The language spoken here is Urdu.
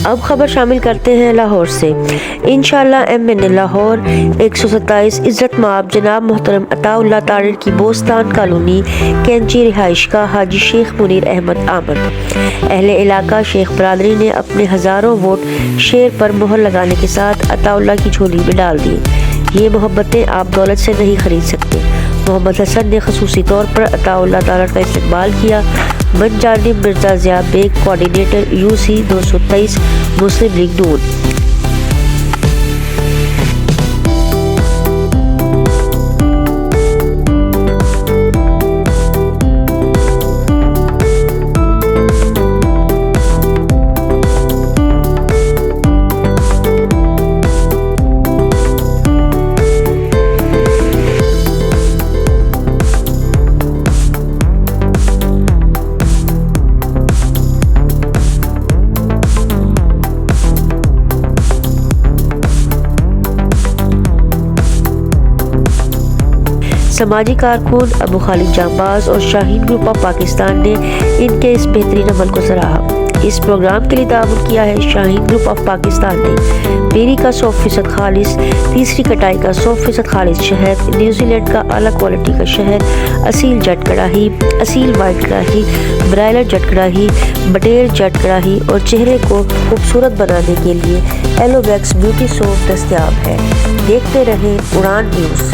اب خبر شامل کرتے ہیں لاہور سے۔ انشاءاللہ MN لاہور 127 عزت مآب جناب محترم عطا اللہ طارڑ کی بوستان کالونی کینچی رہائش کا حاجی شیخ منیر احمد آمد۔ اہل علاقہ شیخ برادری نے اپنے ہزاروں ووٹ شیر پر مہر لگانے کے ساتھ عطا اللہ کی جھولی میں ڈال دی۔ یہ محبتیں آپ دولت سے نہیں خرید سکتے۔ محمد حسن نے خصوصی طور پر عطا اللہ طارڑ کا استقبال کیا۔ من جانب مرزا ضیاء بیگ کوارڈینیٹر UC 223 مسلم لیگ نون۔ سماجی کارکن ابو خالد جانباز اور شاہین گروپ آف پاکستان نے ان کے اس بہترین عمل کو سراہا۔ اس پروگرام کے لیے تعاون کیا ہے شاہین گروپ آف پاکستان نے۔ بیری کا 100% خالص، تیسری کٹائی کا 100% خالص شہد، نیوزی لینڈ کا اعلیٰ کوالٹی کا شہد، اصیل جٹ کڑاہی، اصیل وائٹ کڑاہی، برائلر جٹ کڑاہی، بٹیر جٹ کڑاہی اور چہرے کو خوبصورت بنانے کے لیے ایلو ویکس بیوٹی سوپ دستیاب ہے۔ دیکھتے رہیں اڑان نیوز۔